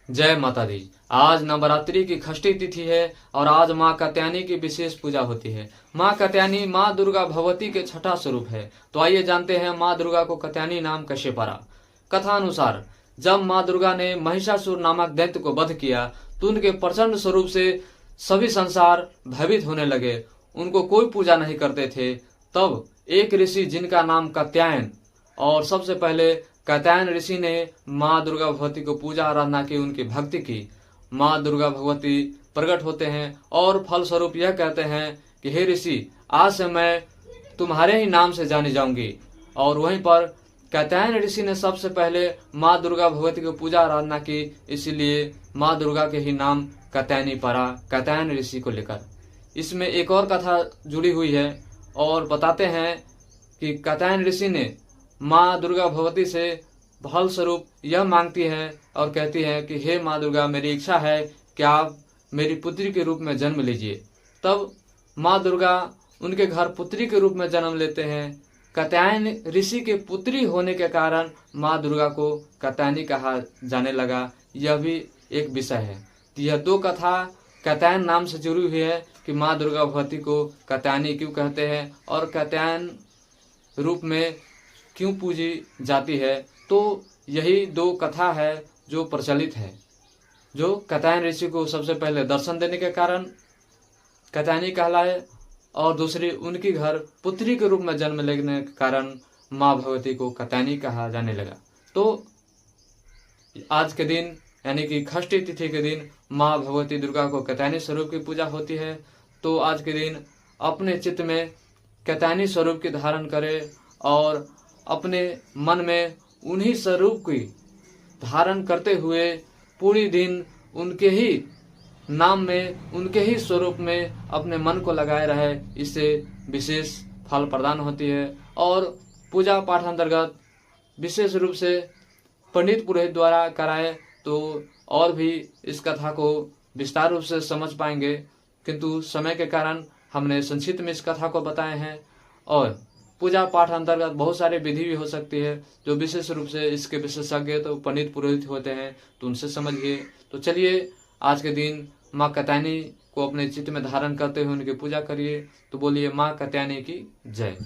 जय माता दी। आज नवरात्रि की षष्ठी तिथि है और आज माँ कात्यायनी की विशेष पूजा होती है। माँ कात्यायनी माँ दुर्गा भगवती के छठा स्वरूप है। तो आइए जानते हैं माँ दुर्गा को कात्यायनी नाम कैसे पड़ा। कथा अनुसार जब माँ दुर्गा ने महिषासुर नामक दैत्य को वध किया तो उनके प्रचंड स्वरूप से सभी संसार भयभीत होने लगे। उनको कोई पूजा नहीं करते थे। तब एक ऋषि जिनका नाम कात्यायन, और सबसे पहले कात्यायन ऋषि ने माँ दुर्गा भगवती को पूजा आराधना की, उनकी भक्ति की। माँ दुर्गा भगवती प्रकट होते हैं और फल स्वरूप यह कहते हैं कि हे ऋषि, आज से मैं तुम्हारे ही नाम से जानी जाऊंगी। और वहीं पर कात्यायन ऋषि ने सबसे पहले माँ दुर्गा भगवती को पूजा आराधना की, इसीलिए माँ दुर्गा के ही नाम कात्यायनी पड़ा, कात्यायन ऋषि को लेकर। इसमें एक और कथा जुड़ी हुई है और बताते हैं कि कात्यायन ऋषि ने माँ दुर्गा भगवती से फल स्वरूप यह मांगती है और कहती है कि हे माँ दुर्गा, मेरी इच्छा है कि आप मेरी पुत्री के रूप में जन्म लीजिए। तब माँ दुर्गा उनके घर पुत्री के रूप में जन्म लेते हैं। कात्यायन ऋषि के पुत्री होने के कारण माँ दुर्गा को कात्यायनी कहा जाने लगा। यह भी एक विषय है। तो यह दो कथा कात्यायन नाम से जुड़ी हुई है कि माँ दुर्गा भगवती को कात्यायनी क्यों कहते हैं और कात्यायन रूप में क्यों पूजी जाती है। तो यही दो कथा है जो प्रचलित है, जो कात्यायन ऋषि को सबसे पहले दर्शन देने के कारण कात्यायनी कहलाए और दूसरी उनकी घर पुत्री के रूप में जन्म लेने के कारण माँ भगवती को कात्यायनी कहा जाने लगा। तो आज के दिन यानी कि षष्ठी तिथि के दिन माँ भगवती दुर्गा को कात्यायनी स्वरूप की पूजा होती है। तो आज के दिन अपने चित्त में कात्यायनी स्वरूप की धारण करें और अपने मन में उन्हीं स्वरूप की धारण करते हुए पूरी दिन उनके ही नाम में, उनके ही स्वरूप में अपने मन को लगाए रहे। इससे विशेष फल प्रदान होती है। और पूजा पाठ अंतर्गत विशेष रूप से पंडित पुरोहित द्वारा कराए तो और भी इस कथा को विस्तार रूप से समझ पाएंगे, किंतु समय के कारण हमने संक्षिप्त में इस कथा को बताए हैं। और पूजा पाठ अंतर्गत बहुत सारे विधि भी हो सकती है, जो विशेष रूप से इसके विशेषज्ञ तो पंडित पुरोहित होते हैं, तो उनसे समझिए। तो चलिए आज के दिन माँ कात्यायनी को अपने चित्त में धारण करते हुए उनकी पूजा करिए। तो बोलिए माँ कात्यायनी की जय।